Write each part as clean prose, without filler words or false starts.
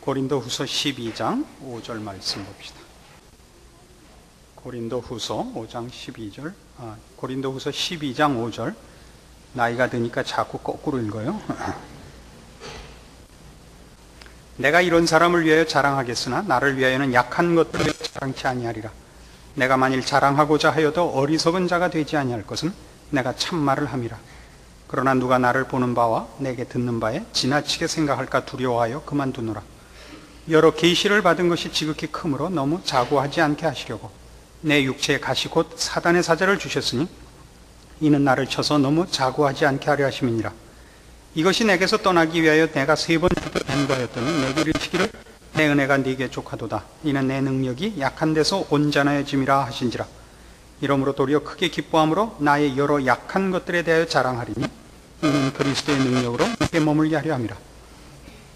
고린도후서 12장 5절 말씀 봅시다. 고린도후서 5장 12절, 고린도후서 12장 5절. 나이가 드니까 자꾸 거꾸로 읽어요. 내가 이런 사람을 위하여 자랑하겠으나 나를 위하여는 약한 것들을 자랑치 아니하리라. 내가 만일 자랑하고자 하여도 어리석은 자가 되지 아니할 것은 내가 참말을 함이라. 그러나 누가 나를 보는 바와 내게 듣는 바에 지나치게 생각할까 두려워하여 그만두노라. 여러 계시를 받은 것이 지극히 크므로 너무 자고하지 않게 하시려고 내 육체의 가시 곧 사단의 사자를 주셨으니 이는 나를 쳐서 너무 자고하지 않게 하려 하심이니라. 이것이 내게서 떠나기 위하여 내가 3번 간구하였더니 내게 이르시기를 내 은혜가 네게 족하도다. 이는 내 능력이 약한 데서 온전해짐이라 하신지라. 이러므로 도리어 크게 기뻐함으로 나의 여러 약한 것들에 대하여 자랑하리니 이는 그리스도의 능력으로 내게 머물게 하려 함이라.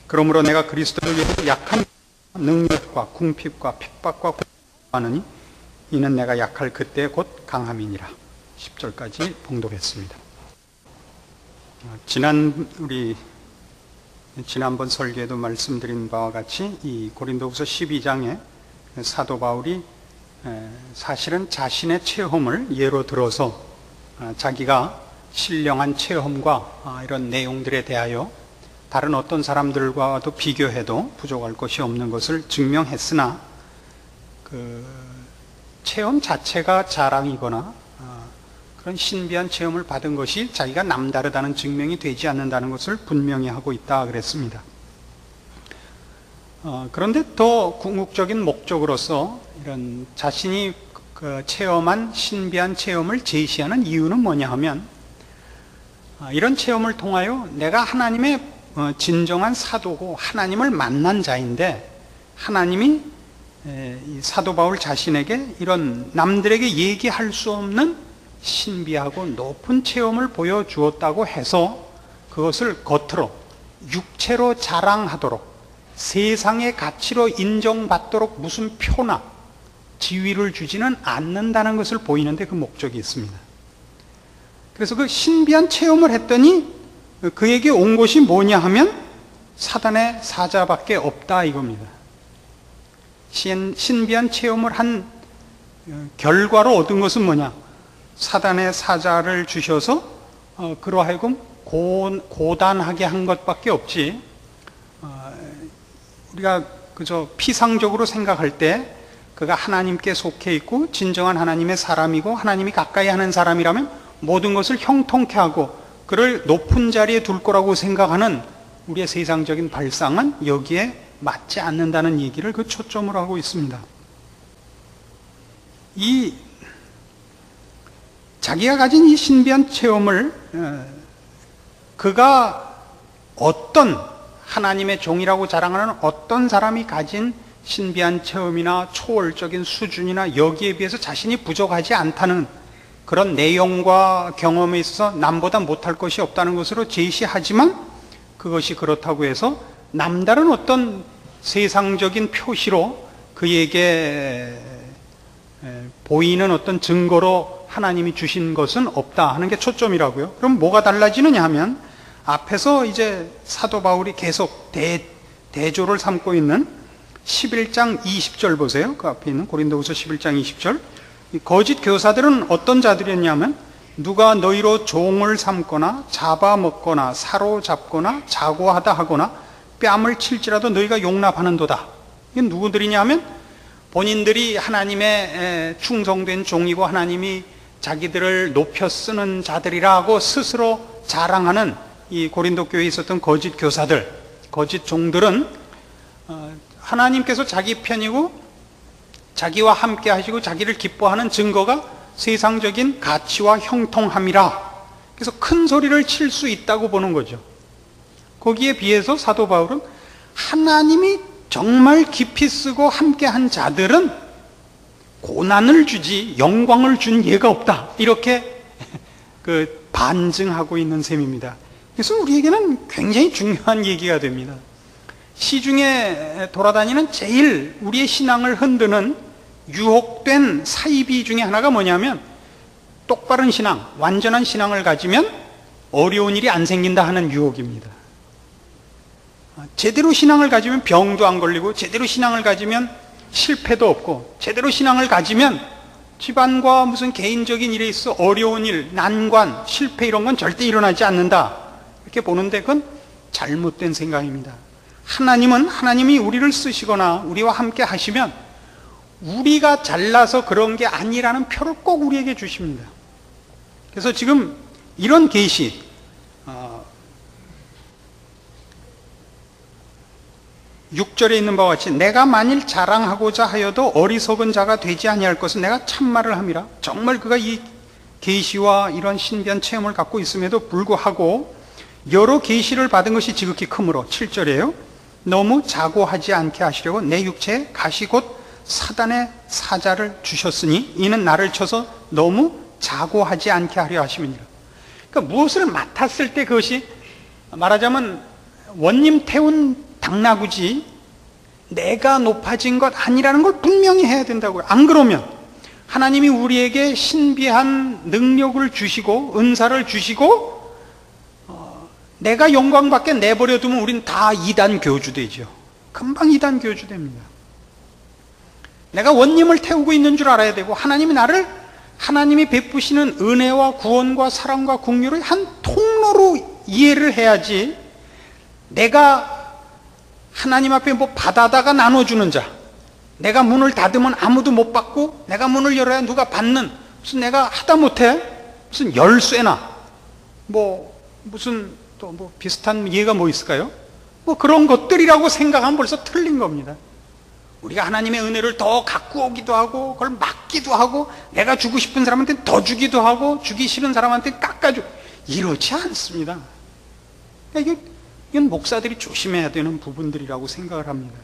그러므로 내가 그리스도를 위해 약한 능력과 궁핍과 핍박과 고난하느니 이는 내가 약할 그때 곧 강함이니라. 10절까지 봉독했습니다. 지난번 설교에도 말씀드린 바와 같이 이 고린도후서 12장에 사도 바울이 사실은 자신의 체험을 예로 들어서 자기가 신령한 체험과 이런 내용들에 대하여 다른 어떤 사람들과도 비교해도 부족할 것이 없는 것을 증명했으나 그 체험 자체가 자랑이거나 그런 신비한 체험을 받은 것이 자기가 남다르다는 증명이 되지 않는다는 것을 분명히 하고 있다 그랬습니다. 그런데 더 궁극적인 목적으로서 이런 자신이 체험한 신비한 체험을 제시하는 이유는 뭐냐 하면 이런 체험을 통하여 내가 하나님의 진정한 사도고 하나님을 만난 자인데 하나님이 이 사도 바울 자신에게 이런 남들에게 얘기할 수 없는 신비하고 높은 체험을 보여주었다고 해서 그것을 겉으로 육체로 자랑하도록 세상의 가치로 인정받도록 무슨 표나 지위를 주지는 않는다는 것을 보이는데 그 목적이 있습니다. 그래서 그 신비한 체험을 했더니 그에게 온 것이 뭐냐 하면 사단의 사자밖에 없다 이겁니다. 신비한 체험을 한 결과로 얻은 것은 뭐냐? 사단의 사자를 주셔서 그로 하여금 고단하게 한 것밖에 없지. 우리가 그저 피상적으로 생각할 때 그가 하나님께 속해 있고 진정한 하나님의 사람이고 하나님이 가까이 하는 사람이라면 모든 것을 형통케 하고 그를 높은 자리에 둘 거라고 생각하는 우리의 세상적인 발상은 여기에 맞지 않는다는 얘기를 그 초점으로 하고 있습니다. 자기가 가진 이 신비한 체험을 그가 어떤 하나님의 종이라고 자랑하는 어떤 사람이 가진 신비한 체험이나 초월적인 수준이나 여기에 비해서 자신이 부족하지 않다는 그런 내용과 경험에 있어서 남보다 못할 것이 없다는 것으로 제시하지만 그것이 그렇다고 해서 남다른 어떤 세상적인 표시로 그에게 보이는 어떤 증거로 하나님이 주신 것은 없다 하는 게 초점이라고요. 그럼 뭐가 달라지느냐 하면 앞에서 이제 사도 바울이 계속 대조를 삼고 있는 11장 20절 보세요. 그 앞에 있는 고린도후서 11장 20절. 거짓 교사들은 어떤 자들이었냐면 누가 너희로 종을 삼거나 잡아먹거나 사로잡거나 자고하다 하거나 뺨을 칠지라도 너희가 용납하는도다. 이게 누구들이냐 하면 본인들이 하나님의 충성된 종이고 하나님이 자기들을 높여 쓰는 자들이라고 스스로 자랑하는 이 고린도 교회에 있었던 거짓 교사들, 거짓 종들은 하나님께서 자기 편이고 자기와 함께 하시고 자기를 기뻐하는 증거가 세상적인 가치와 형통함이라. 그래서 큰 소리를 칠 수 있다고 보는 거죠. 거기에 비해서 사도 바울은 하나님이 정말 깊이 쓰고 함께한 자들은 고난을 주지 영광을 준 예가 없다. 이렇게 반증하고 있는 셈입니다. 그래서 우리에게는 굉장히 중요한 얘기가 됩니다. 시중에 돌아다니는 제일 우리의 신앙을 흔드는 유혹된 사이비 중에 하나가 뭐냐면 똑바른 신앙, 완전한 신앙을 가지면 어려운 일이 안 생긴다 하는 유혹입니다. 제대로 신앙을 가지면 병도 안 걸리고, 제대로 신앙을 가지면 실패도 없고, 제대로 신앙을 가지면 집안과 무슨 개인적인 일에 있어 어려운 일, 난관, 실패 이런 건 절대 일어나지 않는다, 이렇게 보는데 그건 잘못된 생각입니다. 하나님은, 하나님이 우리를 쓰시거나 우리와 함께 하시면 우리가 잘나서 그런 게 아니라는 표를 꼭 우리에게 주십니다. 그래서 지금 이런 계시, 6절에 있는 바와 같이 내가 만일 자랑하고자 하여도 어리석은 자가 되지 아니할 것은 내가 참말을 함이라. 정말 그가 이 계시와 이런 신비한 체험을 갖고 있음에도 불구하고 여러 계시를 받은 것이 지극히 크므로, 7절이에요. 너무 자고하지 않게 하시려고 내 육체에 가시 곧 사단의 사자를 주셨으니 이는 나를 쳐서 너무 자고하지 않게 하려 하심이니라. 그러니까 무엇을 맡았을 때 그것이 말하자면 원님 태운 당나귀지 내가 높아진 것 아니라는 걸 분명히 해야 된다고요. 안 그러면 하나님이 우리에게 신비한 능력을 주시고 은사를 주시고 내가 영광 밖에 내버려 두면 우린 다 이단 교주 되죠. 금방 이단 교주 됩니다. 내가 원님을 태우고 있는 줄 알아야 되고, 하나님이 나를, 하나님이 베푸시는 은혜와 구원과 사랑과 긍휼을 한 통로로 이해를 해야지, 내가 하나님 앞에 뭐 받아다가 나눠주는 자, 내가 문을 닫으면 아무도 못 받고 내가 문을 열어야 누가 받는, 무슨 내가 하다못해 무슨 열쇠나 무슨 또 뭐 비슷한 예가 뭐 있을까요? 뭐 그런 것들이라고 생각하면 벌써 틀린 겁니다. 우리가 하나님의 은혜를 더 갖고 오기도 하고 그걸 막기도 하고, 내가 주고 싶은 사람한테 더 주기도 하고 주기 싫은 사람한테 깎아주고, 이렇지 않습니다. 그러니까 이건 목사들이 조심해야 되는 부분들이라고 생각을 합니다.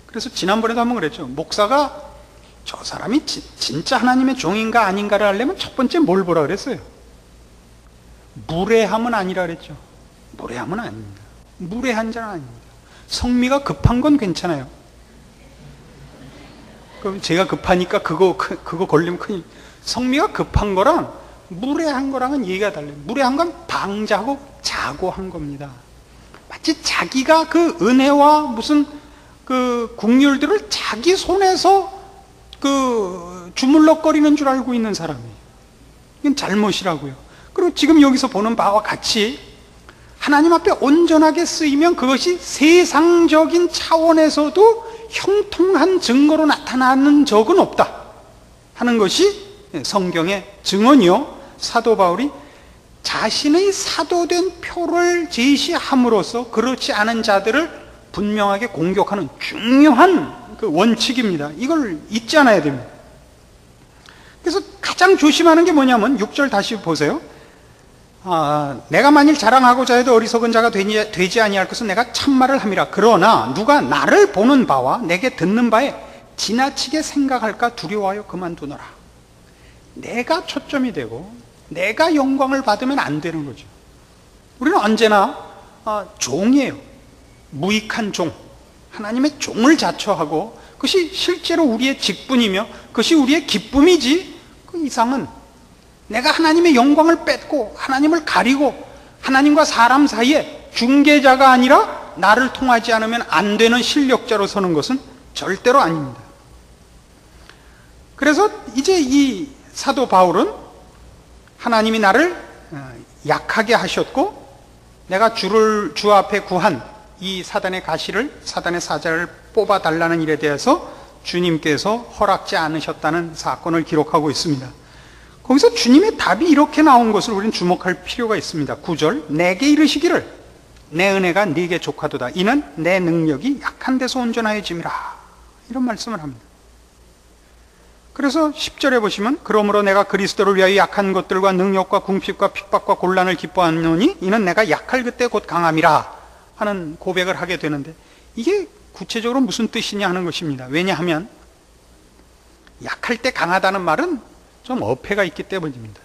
그래서 지난번에도 한번 그랬죠. 목사가 저 사람이 진짜 하나님의 종인가 아닌가를 알려면 첫 번째 뭘 보라 그랬어요? 무례함은 아니라 그랬죠. 무례함은 아닙니다. 무례한 자는 아닙니다. 성미가 급한 건 괜찮아요. 그럼 제가 급하니까 그거 걸리면 큰일. 성미가 급한 거랑 무례한 거랑은 얘기가 달라요. 무례한 건 방자하고 자고한 겁니다. 마치 자기가 그 은혜와 무슨 그 긍휼들을 자기 손에서 그 주물럭거리는 줄 알고 있는 사람이에요. 이건 잘못이라고요. 그리고 지금 여기서 보는 바와 같이 하나님 앞에 온전하게 쓰이면 그것이 세상적인 차원에서도 형통한 증거로 나타나는 적은 없다 하는 것이 성경의 증언이요, 사도 바울이 자신의 사도된 표를 제시함으로써 그렇지 않은 자들을 분명하게 공격하는 중요한 그 원칙입니다. 이걸 잊지 않아야 됩니다. 그래서 가장 조심하는 게 뭐냐면 6절 다시 보세요. 내가 만일 자랑하고자 해도 어리석은 자가 되지 아니할 것은 내가 참말을 함이라. 그러나 누가 나를 보는 바와 내게 듣는 바에 지나치게 생각할까 두려워하여 그만두노라. 내가 초점이 되고 내가 영광을 받으면 안 되는 거죠. 우리는 언제나 종이에요. 무익한 종, 하나님의 종을 자처하고 그것이 실제로 우리의 직분이며 그것이 우리의 기쁨이지, 그 이상은 내가 하나님의 영광을 뺏고 하나님을 가리고 하나님과 사람 사이에 중개자가 아니라 나를 통하지 않으면 안 되는 실력자로 서는 것은 절대로 아닙니다. 그래서 이제 이 사도 바울은 하나님이 나를 약하게 하셨고 내가 주 앞에 구한 이 사단의 가시를, 사단의 사자를 뽑아달라는 일에 대해서 주님께서 허락지 않으셨다는 사건을 기록하고 있습니다. 거기서 주님의 답이 이렇게 나온 것을 우리는 주목할 필요가 있습니다. 9절, 내게 이르시기를 내 은혜가 네게 족하도다. 이는 내 능력이 약한 데서 온전하여짐이라. 이런 말씀을 합니다. 그래서 10절에 보시면 그러므로 내가 그리스도를 위하여 약한 것들과 능력과 궁핍과 핍박과 곤란을 기뻐하노니 이는 내가 약할 그때 곧 강함이라 하는 고백을 하게 되는데, 이게 구체적으로 무슨 뜻이냐 하는 것입니다. 왜냐하면 약할 때 강하다는 말은 좀 어폐가 있기 때문입니다.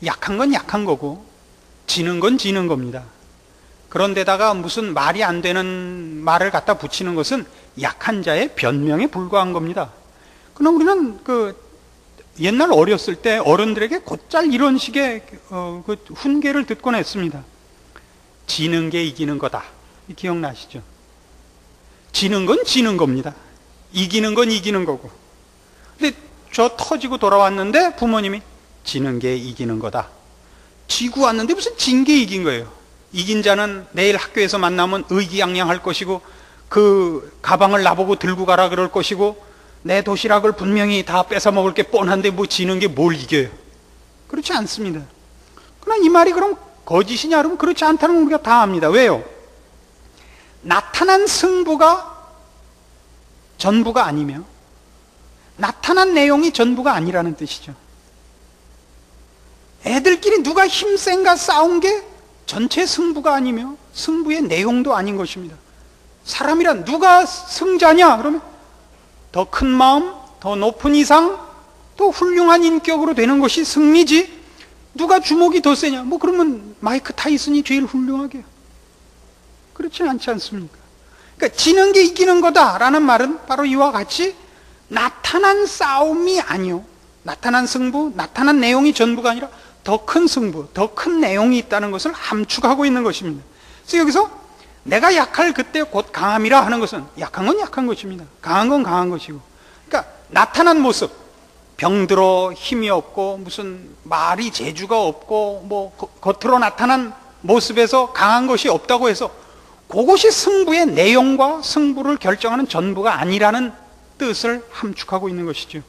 약한 건 약한 거고 지는 건 지는 겁니다. 그런데다가 무슨 말이 안 되는 말을 갖다 붙이는 것은 약한 자의 변명에 불과한 겁니다. 그럼 우리는 옛날 어렸을 때 어른들에게 곧잘 이런 식의 훈계를 듣곤 했습니다. 지는 게 이기는 거다. 기억나시죠? 지는 건 지는 겁니다. 이기는 건 이기는 거고. 근데 저 터지고 돌아왔는데 부모님이 지는 게 이기는 거다. 지고 왔는데 무슨 진 게 이긴 거예요. 이긴 자는 내일 학교에서 만나면 의기양양할 것이고, 그 가방을 나보고 들고 가라 그럴 것이고, 내 도시락을 분명히 다 뺏어 먹을 게 뻔한데 뭐 지는 게 뭘 이겨요? 그렇지 않습니다. 그러나 이 말이 그럼 거짓이냐? 여러분, 그렇지 않다는 걸 우리가 다 압니다. 왜요? 나타난 승부가 전부가 아니며 나타난 내용이 전부가 아니라는 뜻이죠. 애들끼리 누가 힘센가 싸운 게 전체 승부가 아니며 승부의 내용도 아닌 것입니다. 사람이란 누가 승자냐? 그러면 더 큰 마음, 더 높은 이상, 또 훌륭한 인격으로 되는 것이 승리지, 누가 주먹이 더 세냐? 뭐 그러면 마이크 타이슨이 제일 훌륭하게요. 그렇지는 않지 않습니까? 그러니까 지는 게 이기는 거다라는 말은 바로 이와 같이 나타난 싸움이 아니요, 나타난 승부, 나타난 내용이 전부가 아니라 더 큰 승부, 더 큰 내용이 있다는 것을 함축하고 있는 것입니다. 그래서 여기서 내가 약할 그때 곧 강함이라 하는 것은 약한 건 약한 것입니다. 강한 건 강한 것이고, 그러니까 나타난 모습, 병들어 힘이 없고 무슨 말이 재주가 없고 뭐 겉으로 나타난 모습에서 강한 것이 없다고 해서 그것이 승부의 내용과 승부를 결정하는 전부가 아니라는 뜻을 함축하고 있는 것이죠.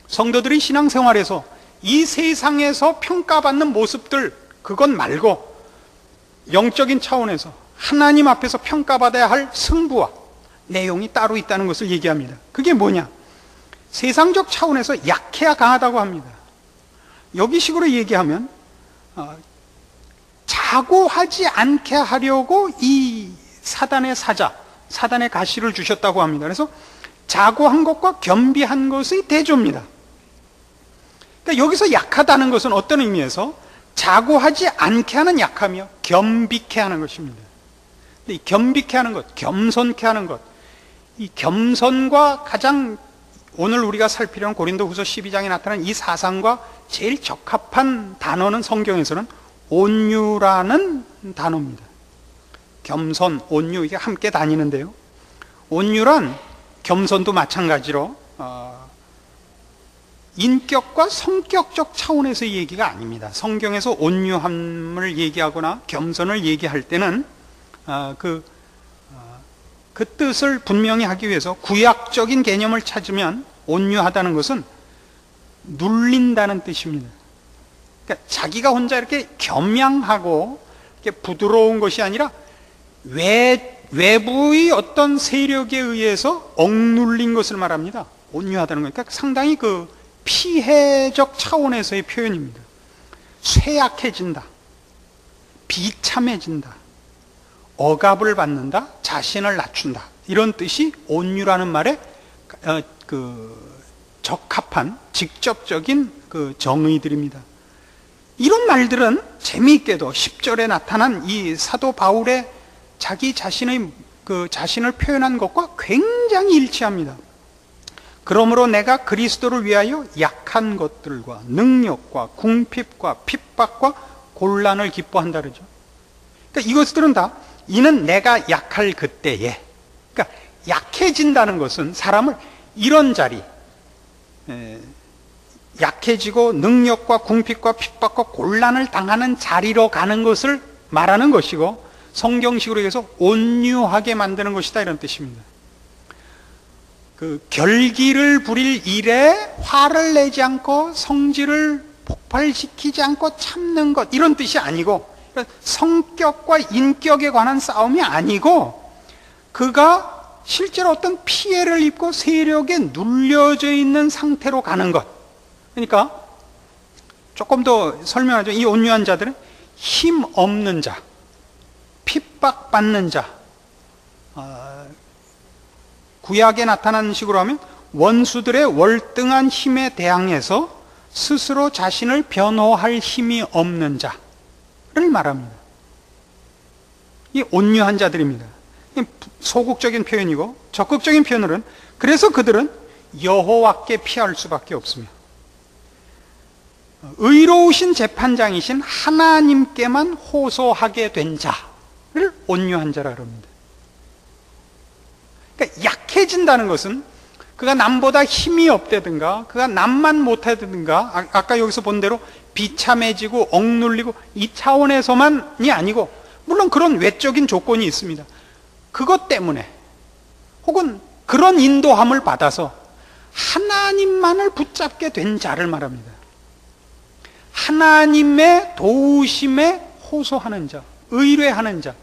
성도들이 신앙생활에서 이 세상에서 평가받는 모습들, 그것 말고 영적인 차원에서 하나님 앞에서 평가받아야 할 승부와 내용이 따로 있다는 것을 얘기합니다. 그게 뭐냐? 세상적 차원에서 약해야 강하다고 합니다. 여기 식으로 얘기하면 자고하지 않게 하려고 이 사단의 사자, 사단의 가시를 주셨다고 합니다. 그래서 자고한 것과 겸비한 것의 대조입니다. 그러니까 여기서 약하다는 것은 어떤 의미에서 자고하지 않게 하는 약함이요, 겸비케 하는 것입니다. 근데 이 겸비케 하는 것, 겸손케 하는 것, 이 겸손과 가장 오늘 우리가 살피려는 고린도후서 12장에 나타난 이 사상과 제일 적합한 단어는 성경에서는 온유라는 단어입니다. 겸손, 온유, 이게 함께 다니는데요. 온유란 겸손도 마찬가지로 인격과 성격적 차원에서의 얘기가 아닙니다. 성경에서 온유함을 얘기하거나 겸손을 얘기할 때는 그 뜻을 분명히 하기 위해서 구약적인 개념을 찾으면 온유하다는 것은 눌린다는 뜻입니다. 그러니까 자기가 혼자 이렇게 겸양하고 이렇게 부드러운 것이 아니라 외부의 어떤 세력에 의해서 억눌린 것을 말합니다. 온유하다는 거니까 상당히 그 피해적 차원에서의 표현입니다. 쇠약해진다, 비참해진다, 억압을 받는다, 자신을 낮춘다, 이런 뜻이 온유라는 말에 적합한 직접적인 그 정의들입니다. 이런 말들은 재미있게도 10절에 나타난 이 사도 바울의 자기 자신의 자신을 표현한 것과 굉장히 일치합니다. 그러므로 내가 그리스도를 위하여 약한 것들과 능력과 궁핍과 핍박과 곤란을 기뻐한다 그러죠. 그러니까 이것들은 다 이는 내가 약할 그때에, 그러니까 약해진다는 것은 사람을 이런 자리, 약해지고 능력과 궁핍과 핍박과 곤란을 당하는 자리로 가는 것을 말하는 것이고, 성경식으로 해서 온유하게 만드는 것이다, 이런 뜻입니다. 그 결기를 부릴 일에 화를 내지 않고 성질을 폭발시키지 않고 참는 것, 이런 뜻이 아니고, 성격과 인격에 관한 싸움이 아니고, 그가 실제로 어떤 피해를 입고 세력에 눌려져 있는 상태로 가는 것. 그러니까 조금 더 설명하죠. 이 온유한 자들은 힘 없는 자, 핍박받는 자, 구약에 나타나는 식으로 하면 원수들의 월등한 힘에 대항해서 스스로 자신을 변호할 힘이 없는 자를 말합니다. 이 온유한 자들입니다. 소극적인 표현이고, 적극적인 표현으로는 그래서 그들은 여호와께 피할 수밖에 없으며 의로우신 재판장이신 하나님께만 호소하게 된 자를 온유한 자라 그럽니다. 그러니까 약해진다는 것은 그가 남보다 힘이 없다든가 그가 남만 못하다든가 아까 여기서 본 대로 비참해지고 억눌리고 이 차원에서만이 아니고 물론 그런 외적인 조건이 있습니다. 그것 때문에 혹은 그런 인도함을 받아서 하나님만을 붙잡게 된 자를 말합니다. 하나님의 도우심에 호소하는 자, 의뢰하는 자,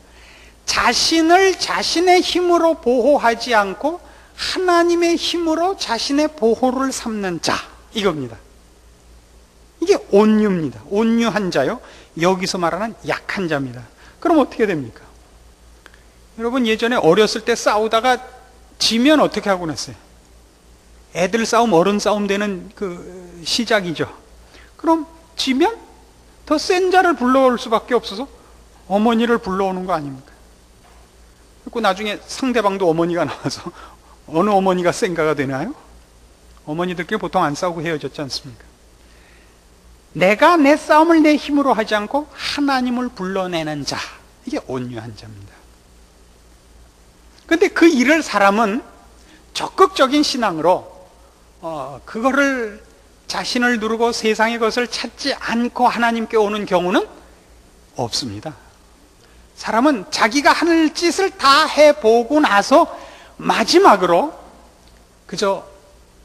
자신을 자신의 힘으로 보호하지 않고 하나님의 힘으로 자신의 보호를 삼는 자, 이겁니다. 이게 온유입니다. 온유한 자요. 여기서 말하는 약한 자입니다. 그럼 어떻게 됩니까? 여러분 예전에 어렸을 때 싸우다가 지면 어떻게 하곤 했어요? 애들 싸움, 어른 싸움 되는 그 시작이죠. 그럼 지면 더 센 자를 불러올 수밖에 없어서 어머니를 불러오는 거 아닙니까? 그리고 나중에 상대방도 어머니가 나와서 어느 어머니가 센가가 되나요? 어머니들끼리 보통 안 싸우고 헤어졌지 않습니까? 내가 내 싸움을 내 힘으로 하지 않고 하나님을 불러내는 자, 이게 온유한 자입니다. 그런데 그 일을 사람은 적극적인 신앙으로 그거를 자신을 누르고 세상의 것을 찾지 않고 하나님께 오는 경우는 없습니다. 사람은 자기가 하는 짓을 다 해보고 나서 마지막으로 그저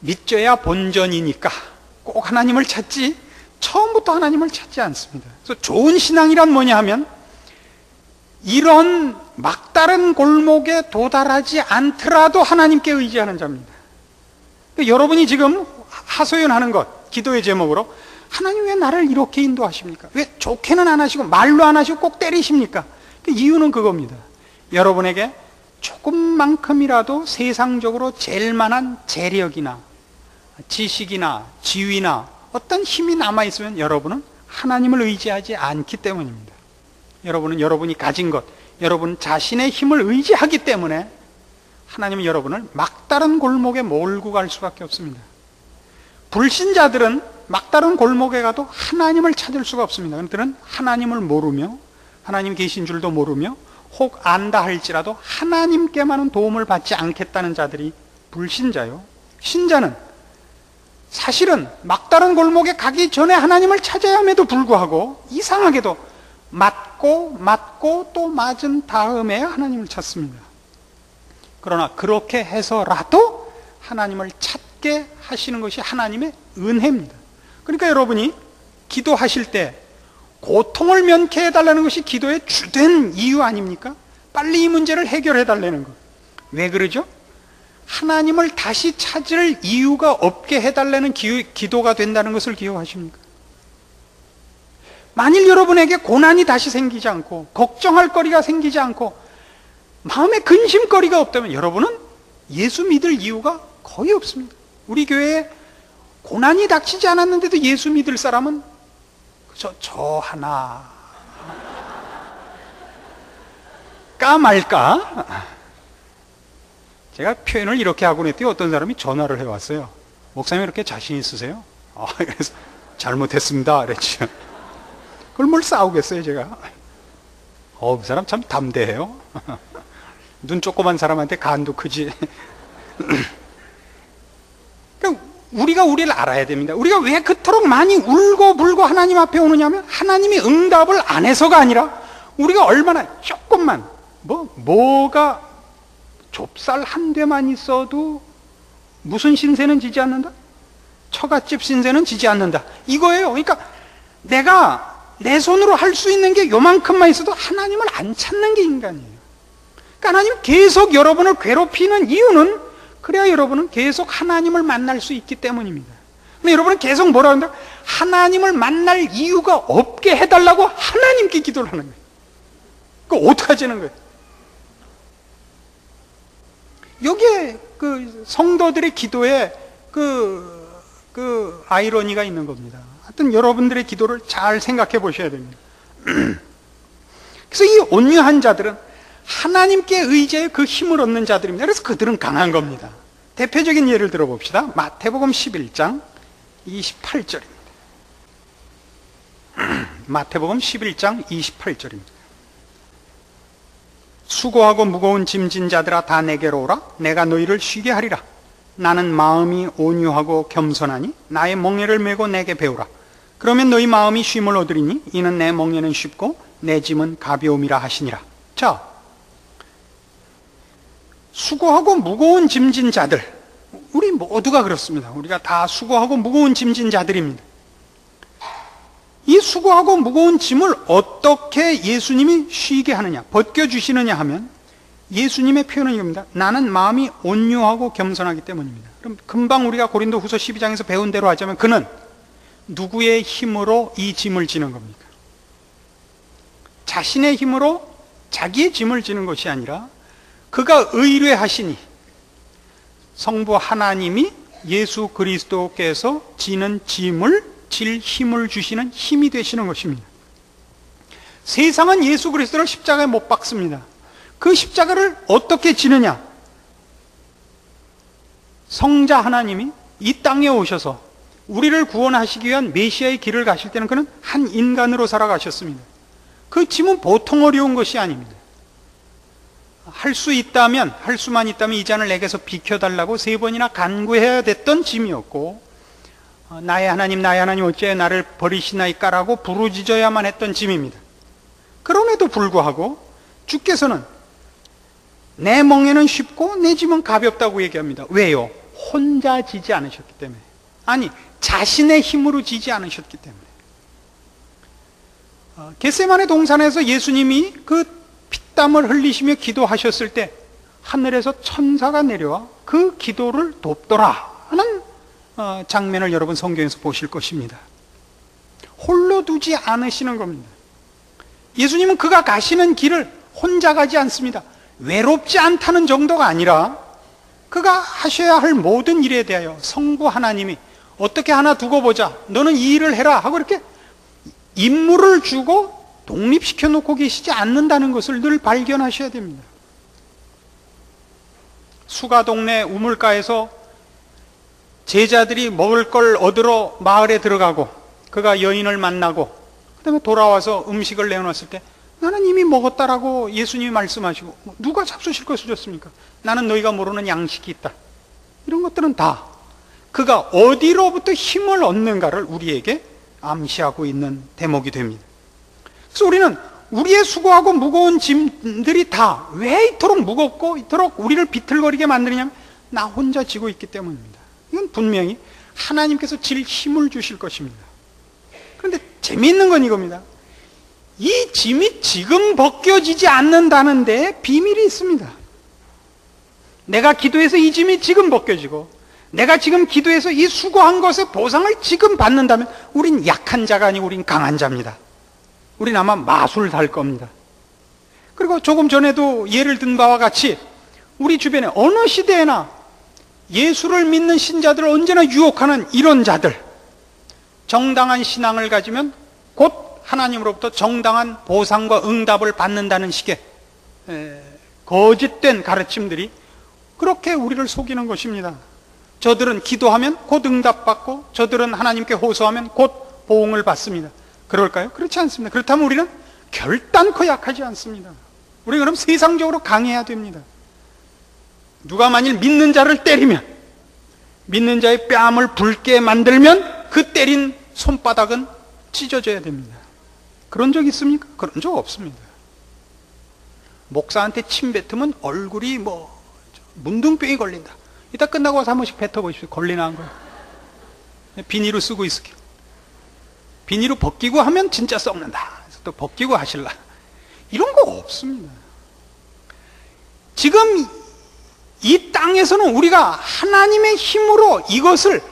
믿져야 본전이니까 꼭 하나님을 찾지 처음부터 하나님을 찾지 않습니다. 그래서 좋은 신앙이란 뭐냐 하면 이런 막다른 골목에 도달하지 않더라도 하나님께 의지하는 자입니다. 그러니까 여러분이 지금 하소연하는 것, 기도의 제목으로 하나님 왜 나를 이렇게 인도하십니까? 왜 좋게는 안 하시고 말로 안 하시고 꼭 때리십니까? 그 이유는 그겁니다. 여러분에게 조금만큼이라도 세상적으로 잴 만한 재력이나 지식이나 지위나 어떤 힘이 남아있으면 여러분은 하나님을 의지하지 않기 때문입니다. 여러분은 여러분이 가진 것, 여러분 자신의 힘을 의지하기 때문에 하나님은 여러분을 막다른 골목에 몰고 갈 수밖에 없습니다. 불신자들은 막다른 골목에 가도 하나님을 찾을 수가 없습니다. 그들은 하나님을 모르며 하나님 계신 줄도 모르며 혹 안다 할지라도 하나님께만은 도움을 받지 않겠다는 자들이 불신자요. 신자는 사실은 막다른 골목에 가기 전에 하나님을 찾아야 함에도 불구하고 이상하게도 맞고 또 맞은 다음에 하나님을 찾습니다. 그러나 그렇게 해서라도 하나님을 찾게 하시는 것이 하나님의 은혜입니다. 그러니까 여러분이 기도하실 때 고통을 면케 해달라는 것이 기도의 주된 이유 아닙니까? 빨리 이 문제를 해결해 달라는 것. 왜 그러죠? 하나님을 다시 찾을 이유가 없게 해달라는 기도가 된다는 것을 기억하십니까? 만일 여러분에게 고난이 다시 생기지 않고 걱정할 거리가 생기지 않고 마음에 근심거리가 없다면 여러분은 예수 믿을 이유가 거의 없습니다. 우리 교회에 고난이 닥치지 않았는데도 예수 믿을 사람은 저 하나 까말까? 제가 표현을 이렇게 하고 했더니 어떤 사람이 전화를 해왔어요. 목사님 이렇게 자신 있으세요? 그래서 잘못했습니다 그랬죠. 그걸 뭘 싸우겠어요 제가. 그 사람 참 담대해요. 눈 조그만 사람한테 간도 크지. 그러니까 우리가 우리를 알아야 됩니다. 우리가 왜 그토록 많이 울고 불고 하나님 앞에 오느냐 하면 하나님이 응답을 안 해서가 아니라 우리가 얼마나 조금만 뭐가 좁쌀 한 대만 있어도 무슨 신세는 지지 않는다? 처갓집 신세는 지지 않는다. 이거예요. 그러니까 내가 내 손으로 할 수 있는 게 요만큼만 있어도 하나님을 안 찾는 게 인간이에요. 그러니까 하나님 계속 여러분을 괴롭히는 이유는 그래야 여러분은 계속 하나님을 만날 수 있기 때문입니다. 근데 여러분은 계속 뭐라 한다? 하나님을 만날 이유가 없게 해달라고 하나님께 기도를 하는 거예요. 그거 어떡하자는 거예요? 여기에 그 성도들의 기도에 그 아이러니가 있는 겁니다. 하여튼 여러분들의 기도를 잘 생각해 보셔야 됩니다. 그래서 이 온유한 자들은 하나님께 의지해 그 힘을 얻는 자들입니다. 그래서 그들은 강한 겁니다. 대표적인 예를 들어봅시다. 마태복음 11장 28절입니다. 마태복음 11장 28절입니다. 수고하고 무거운 짐진 자들아 다 내게로 오라. 내가 너희를 쉬게 하리라. 나는 마음이 온유하고 겸손하니 나의 멍에를 메고 내게 배우라. 그러면 너희 마음이 쉼을 얻으리니 이는 내 멍에는 쉽고 내 짐은 가벼움이라 하시니라. 자, 수고하고 무거운 짐진 자들, 우리 모두가 그렇습니다. 우리가 다 수고하고 무거운 짐진 자들입니다. 이 수고하고 무거운 짐을 어떻게 예수님이 쉬게 하느냐, 벗겨주시느냐 하면 예수님의 표현은 이겁니다. 나는 마음이 온유하고 겸손하기 때문입니다. 그럼 금방 우리가 고린도후서 12장에서 배운 대로 하자면 그는 누구의 힘으로 이 짐을 지는 겁니까? 자신의 힘으로 자기의 짐을 지는 것이 아니라 그가 의뢰하시니 성부 하나님이 예수 그리스도께서 지는 짐을 질 힘을 주시는 힘이 되시는 것입니다. 세상은 예수 그리스도를 십자가에 못 박습니다. 그 십자가를 어떻게 지느냐? 성자 하나님이 이 땅에 오셔서 우리를 구원하시기 위한 메시아의 길을 가실 때는 그는 한 인간으로 살아가셨습니다. 그 짐은 보통 어려운 것이 아닙니다. 할 수 있다면, 할 수만 있다면 이 잔을 내게서 비켜달라고 3번이나 간구해야 됐던 짐이었고, 나의 하나님 어찌 나를 버리시나이까라고 부르짖어야만 했던 짐입니다. 그럼에도 불구하고 주께서는 내 멍에는 쉽고 내 짐은 가볍다고 얘기합니다. 왜요? 혼자 지지 않으셨기 때문에. 아니, 자신의 힘으로 지지 않으셨기 때문에. 겟세마네 동산에서 예수님이 그 피땀을 흘리시며 기도하셨을 때 하늘에서 천사가 내려와 그 기도를 돕더라 하는 장면을 여러분 성경에서 보실 것입니다. 홀로 두지 않으시는 겁니다. 예수님은 그가 가시는 길을 혼자 가지 않습니다. 외롭지 않다는 정도가 아니라 그가 하셔야 할 모든 일에 대하여 성부 하나님이 어떻게 하나 두고 보자, 너는 이 일을 해라 하고 이렇게 임무를 주고 독립시켜 놓고 계시지 않는다는 것을 늘 발견하셔야 됩니다. 수가동네 우물가에서 제자들이 먹을 걸 얻으러 마을에 들어가고 그가 여인을 만나고 그 다음에 돌아와서 음식을 내어놨을 때 나는 이미 먹었다라고 예수님이 말씀하시고, 누가 잡수실 것을 줬습니까? 나는 너희가 모르는 양식이 있다. 이런 것들은 다 그가 어디로부터 힘을 얻는가를 우리에게 암시하고 있는 대목이 됩니다. 그래서 우리는 우리의 수고하고 무거운 짐들이 다 왜 이토록 무겁고 이토록 우리를 비틀거리게 만드느냐면 나 혼자 지고 있기 때문입니다. 이건 분명히 하나님께서 질 힘을 주실 것입니다. 그런데 재미있는 건 이겁니다. 이 짐이 지금 벗겨지지 않는다는 데 비밀이 있습니다. 내가 기도해서 이 짐이 지금 벗겨지고 내가 지금 기도해서 이 수고한 것의 보상을 지금 받는다면 우린 약한 자가 아니고 우린 강한 자입니다. 우린 아마 마술 살 겁니다. 그리고 조금 전에도 예를 든 바와 같이 우리 주변에 어느 시대에나 예수를 믿는 신자들을 언제나 유혹하는 이런 자들, 정당한 신앙을 가지면 곧 하나님으로부터 정당한 보상과 응답을 받는다는 식의 거짓된 가르침들이 그렇게 우리를 속이는 것입니다. 저들은 기도하면 곧 응답받고 저들은 하나님께 호소하면 곧 보응을 받습니다. 그럴까요? 그렇지 않습니다. 그렇다면 우리는 결단코 약하지 않습니다. 우리는 그럼 세상적으로 강해야 됩니다. 누가 만일 믿는 자를 때리면, 믿는 자의 뺨을 붉게 만들면 그 때린 손바닥은 찢어져야 됩니다. 그런 적 있습니까? 그런 적 없습니다. 목사한테 침 뱉으면 얼굴이 문둥병이 걸린다. 이따 끝나고 와서 한 번씩 뱉어보십시오. 걸리나 한 거예요. 비닐로 쓰고 있을게요. 비닐로 벗기고 하면 진짜 썩는다. 그래서 또 벗기고 하실라. 이런 거 없습니다. 지금 이 땅에서는 우리가 하나님의 힘으로 이것을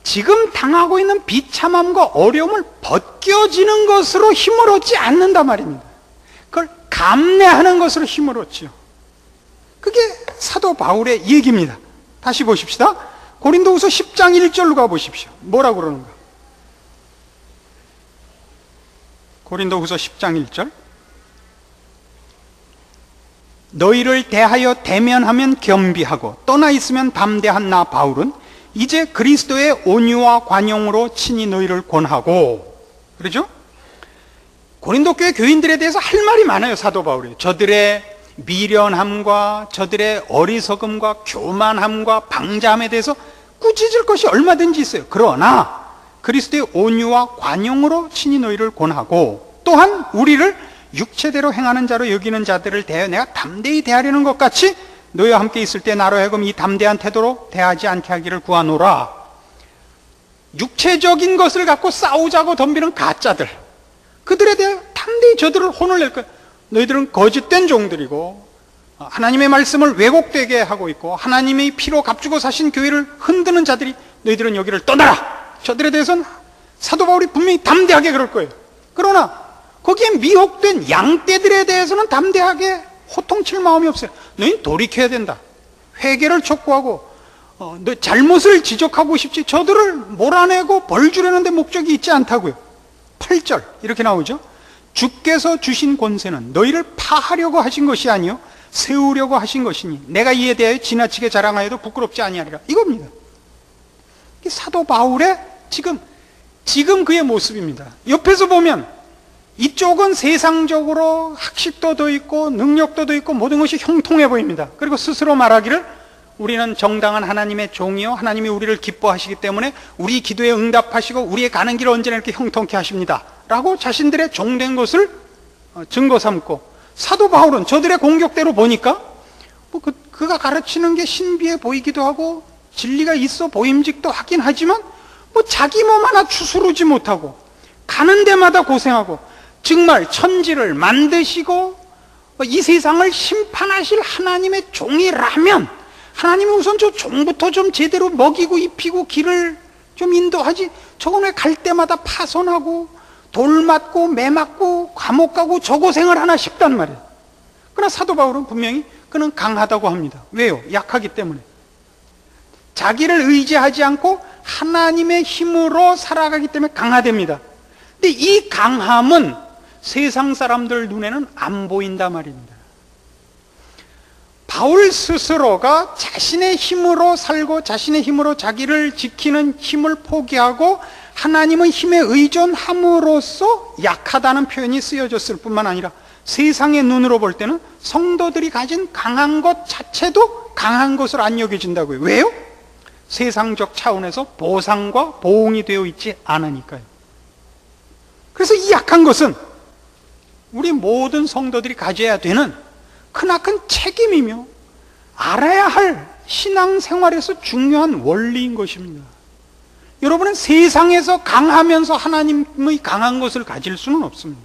지금 당하고 있는 비참함과 어려움을 벗겨지는 것으로 힘을 얻지 않는단 말입니다. 그걸 감내하는 것으로 힘을 얻지요. 그게 사도 바울의 얘기입니다. 다시 보십시다. 고린도후서 10장 1절로 가보십시오. 뭐라고 그러는가? 고린도후서 10장 1절. 너희를 대하여 대면하면 겸비하고 떠나 있으면 담대한 나 바울은 이제 그리스도의 온유와 관용으로 친히 너희를 권하고. 그러죠? 고린도 교회 교인들에 대해서 할 말이 많아요. 사도 바울이. 저들의 미련함과 저들의 어리석음과 교만함과 방자함에 대해서 꾸짖을 것이 얼마든지 있어요. 그러나 그리스도의 온유와 관용으로 친히 너희를 권하고, 또한 우리를 육체대로 행하는 자로 여기는 자들을 대하여 내가 담대히 대하려는 것 같이 너희와 함께 있을 때 나로 하여금 이 담대한 태도로 대하지 않게 하기를 구하노라. 육체적인 것을 갖고 싸우자고 덤비는 가짜들, 그들에 대해 담대히 저들을 혼을 낼 거야. 너희들은 거짓된 종들이고 하나님의 말씀을 왜곡되게 하고 있고 하나님의 피로 값주고 사신 교회를 흔드는 자들이, 너희들은 여기를 떠나라. 저들에 대해서는 사도 바울이 분명히 담대하게 그럴 거예요. 그러나 거기에 미혹된 양떼들에 대해서는 담대하게 호통칠 마음이 없어요. 너희는 돌이켜야 된다. 회개를 촉구하고 너 잘못을 지적하고 싶지 저들을 몰아내고 벌 주려는 데 목적이 있지 않다고요. 8절 이렇게 나오죠. 주께서 주신 권세는 너희를 파하려고 하신 것이 아니요 세우려고 하신 것이니 내가 이에 대하여 지나치게 자랑하여도 부끄럽지 아니하리라. 이겁니다. 이게 사도 바울의 지금 그의 모습입니다. 옆에서 보면 이쪽은 세상적으로 학식도 더 있고 능력도 더 있고 모든 것이 형통해 보입니다. 그리고 스스로 말하기를 우리는 정당한 하나님의 종이요 하나님이 우리를 기뻐하시기 때문에 우리 기도에 응답하시고 우리의 가는 길을 언제나 이렇게 형통케 하십니다 라고 자신들의 종된 것을 증거 삼고, 사도 바울은 저들의 공격대로 보니까 그가 가르치는 게 신비해 보이기도 하고 진리가 있어 보임직도 하긴 하지만 자기 몸 하나 추스르지 못하고 가는 데마다 고생하고 정말 천지를 만드시고 이 세상을 심판하실 하나님의 종이라면 하나님은 우선 저 종부터 좀 제대로 먹이고 입히고 길을 좀 인도하지, 저건 왜 갈 때마다 파손하고 돌 맞고 매 맞고 감옥 가고 저 고생을 하나 싶단 말이에요. 그러나 사도 바울은 분명히 그는 강하다고 합니다. 왜요? 약하기 때문에. 자기를 의지하지 않고 하나님의 힘으로 살아가기 때문에 강하답니다. 근데 이 강함은 세상 사람들 눈에는 안 보인다 말입니다. 바울 스스로가 자신의 힘으로 살고 자신의 힘으로 자기를 지키는 힘을 포기하고 하나님의 힘에 의존함으로써 약하다는 표현이 쓰여졌을 뿐만 아니라 세상의 눈으로 볼 때는 성도들이 가진 강한 것 자체도 강한 것으로 안 여겨진다고요. 왜요? 세상적 차원에서 보상과 보응이 되어 있지 않으니까요. 그래서 이 약한 것은 우리 모든 성도들이 가져야 되는 크나큰 책임이며 알아야 할 신앙생활에서 중요한 원리인 것입니다. 여러분은 세상에서 강하면서 하나님의 강한 것을 가질 수는 없습니다.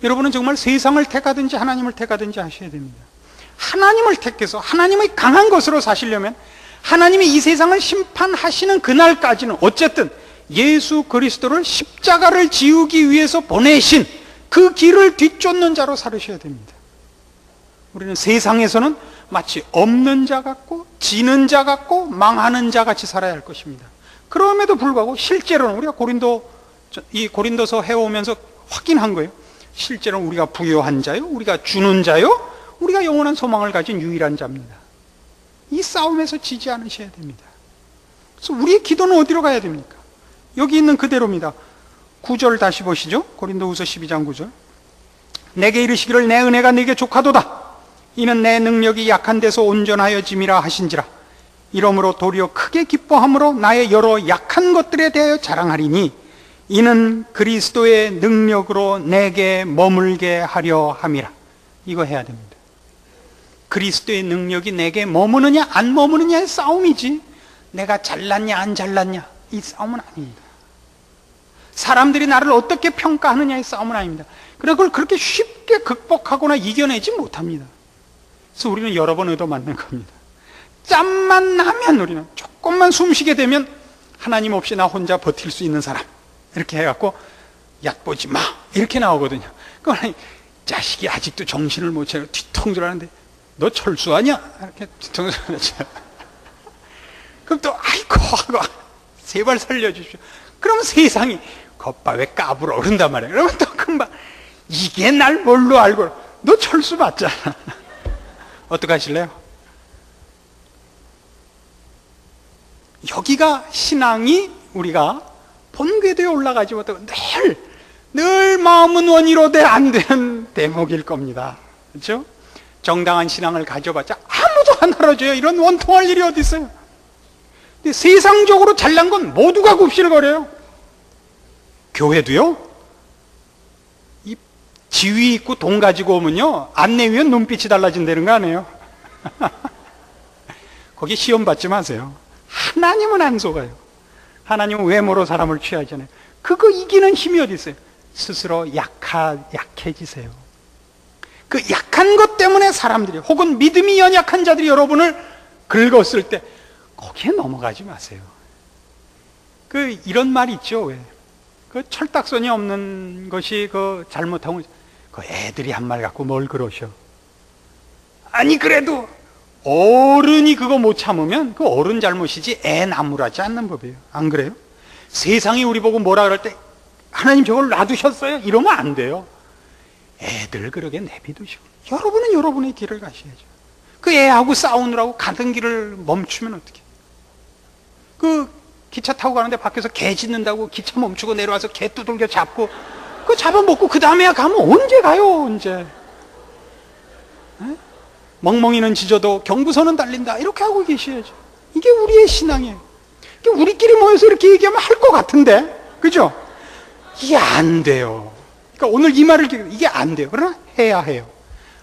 여러분은 정말 세상을 택하든지 하나님을 택하든지 하셔야 됩니다. 하나님을 택해서 하나님의 강한 것으로 사시려면 하나님이 이 세상을 심판하시는 그날까지는 어쨌든 예수 그리스도를 십자가를 지우기 위해서 보내신 그 길을 뒤쫓는 자로 살으셔야 됩니다. 우리는 세상에서는 마치 없는 자 같고 지는 자 같고 망하는 자 같이 살아야 할 것입니다. 그럼에도 불구하고 실제로는 우리가 고린도서 해오면서 확인한 거예요. 실제로는 우리가 부요한 자요, 우리가 주는 자요, 우리가 영원한 소망을 가진 유일한 자입니다. 이 싸움에서 지지 않으셔야 됩니다. 그래서 우리의 기도는 어디로 가야 됩니까? 여기 있는 그대로입니다. 9절 다시 보시죠. 고린도후서 12장 9절. 내게 이르시기를 내 은혜가 네게 족하도다. 이는 내 능력이 약한 데서 온전하여짐이라 하신지라. 이러므로 도리어 크게 기뻐함으로 나의 여러 약한 것들에 대하여 자랑하리니 이는 그리스도의 능력으로 내게 머물게 하려 함이라. 이거 해야 됩니다. 그리스도의 능력이 내게 머무느냐 안 머무느냐의 싸움이지 내가 잘났냐 안 잘났냐 이 싸움은 아닙니다. 사람들이 나를 어떻게 평가하느냐의 싸움은 아닙니다. 그래서 그걸 그렇게 쉽게 극복하거나 이겨내지 못합니다. 그래서 우리는 여러 번 얻어맞는 겁니다. 짬만 나면 우리는 조금만 숨쉬게 되면 하나님 없이 나 혼자 버틸 수 있는 사람 이렇게 해갖고 얕보지 마 이렇게 나오거든요. 그러니까 자식이 아직도 정신을 못 차리고 뒤통수를 하는데 너 철수하냐? 이렇게 뒤통수를 하죠. 그럼 또 아이고 하고 제발 살려주십시오. 그러면 세상이 겉바 왜 까불어 그런단 말이에요. 그러면 또 금방 이게 날 뭘로 알고 너 철수 받잖아. 어떡하실래요? 여기가 신앙이 우리가 본궤도에 올라가지 못하고 늘 마음은 원이로되 안 되는 대목일 겁니다. 그렇죠? 정당한 신앙을 가져봤자 아무도 안 알아줘요. 이런 원통할 일이 어디 있어요? 근데 세상적으로 잘난 건 모두가 굽실거려요. 교회도요. 이 지위 있고 돈 가지고 오면요, 안내위원 눈빛이 달라진다는 거 아니에요? 거기 시험 받지 마세요. 하나님은 안 속아요. 하나님은 외모로 사람을 취하잖아요. 그거 이기는 힘이 어디 있어요? 스스로 약해지세요. 그 약한 것 때문에 사람들이, 혹은 믿음이 연약한 자들이 여러분을 긁었을 때 거기에 넘어가지 마세요. 그 이런 말이 있죠. 왜? 그 철딱선이 없는 것이 그 잘못하면 그 애들이 한 말 갖고 뭘 그러셔? 아니 그래도 어른이 그거 못 참으면 그 어른 잘못이지 애 나무라지 않는 법이에요. 안 그래요? 세상이 우리 보고 뭐라 그럴 때 하나님 저걸 놔두셨어요? 이러면 안 돼요. 애들 그러게 내비두시고 여러분은 여러분의 길을 가셔야죠. 그 애하고 싸우느라고 가던 길을 멈추면 어떡해? 그 기차 타고 가는데 밖에서 개 짖는다고 기차 멈추고 내려와서 개 두들겨 잡고 그거 잡아먹고 그 다음에야 가면 언제 가요? 언제? 에? 멍멍이는 짖어도 경부선은 달린다 이렇게 하고 계셔야죠. 이게 우리의 신앙이에요. 우리끼리 모여서 이렇게 얘기하면 할 것 같은데, 그죠? 이게 안 돼요. 그러니까 오늘 이 말을 이게 안 돼요. 그러나 해야 해요.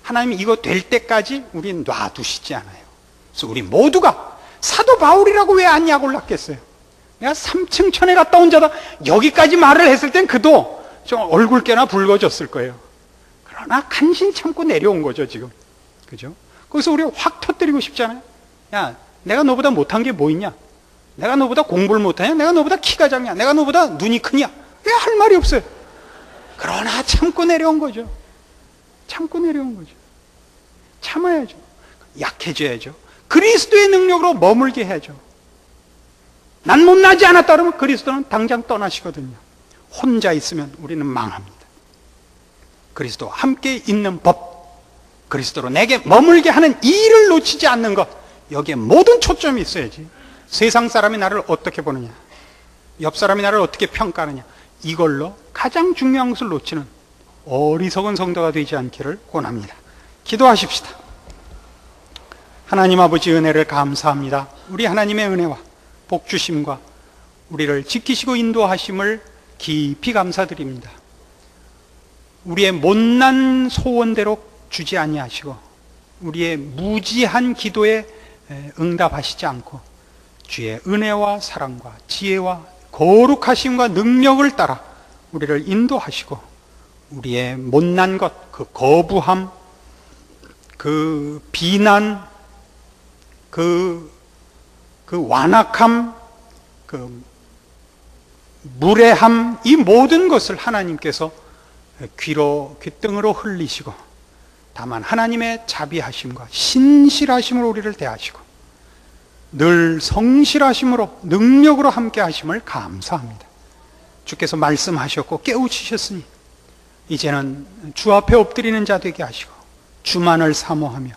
하나님이 이거 될 때까지 우리 놔두시지 않아요. 그래서 우리 모두가 사도 바울이라고 왜 안 약을 놨겠어요? 내가 3층 천에 갔다 온 자다 여기까지 말을 했을 땐 그도 좀 얼굴깨나 붉어졌을 거예요. 그러나 간신히 참고 내려온 거죠 지금. 그죠? 거기서 우리가 확 터뜨리고 싶잖아요. 야, 내가 너보다 못한 게 뭐 있냐? 내가 너보다 공부를 못하냐? 내가 너보다 키가 작냐? 내가 너보다 눈이 크냐? 왜 할 말이 없어요? 그러나 참고 내려온 거죠. 참고 내려온 거죠. 참아야죠. 약해져야죠. 그리스도의 능력으로 머물게 해야죠. 난 못나지 않았다 그러면 그리스도는 당장 떠나시거든요. 혼자 있으면 우리는 망합니다. 그리스도와 함께 있는 법, 그리스도로 내게 머물게 하는 이 일을 놓치지 않는 것, 여기에 모든 초점이 있어야지. 세상 사람이 나를 어떻게 보느냐, 옆 사람이 나를 어떻게 평가하느냐, 이걸로 가장 중요한 것을 놓치는 어리석은 성도가 되지 않기를 권합니다. 기도하십시다. 하나님 아버지 은혜를 감사합니다. 우리 하나님의 은혜와 복주심과 우리를 지키시고 인도하심을 깊이 감사드립니다. 우리의 못난 소원대로 주지 아니하시고 우리의 무지한 기도에 응답하시지 않고 주의 은혜와 사랑과 지혜와 거룩하심과 능력을 따라 우리를 인도하시고 우리의 못난 것, 그 거부함, 그 비난, 그 완악함, 그 무례함, 이 모든 것을 하나님께서 귓등으로 흘리시고 다만 하나님의 자비하심과 신실하심으로 우리를 대하시고 늘 성실하심으로 능력으로 함께 하심을 감사합니다. 주께서 말씀하셨고 깨우치셨으니 이제는 주 앞에 엎드리는 자 되게 하시고 주만을 사모하며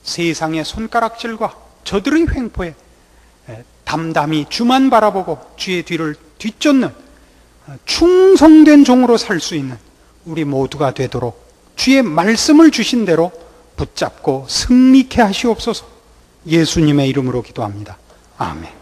세상의 손가락질과 저들의 횡포에 담담히 주만 바라보고 주의 뒤를 뒤쫓는 충성된 종으로 살 수 있는 우리 모두가 되도록 주의 말씀을 주신 대로 붙잡고 승리케 하시옵소서. 예수님의 이름으로 기도합니다. 아멘.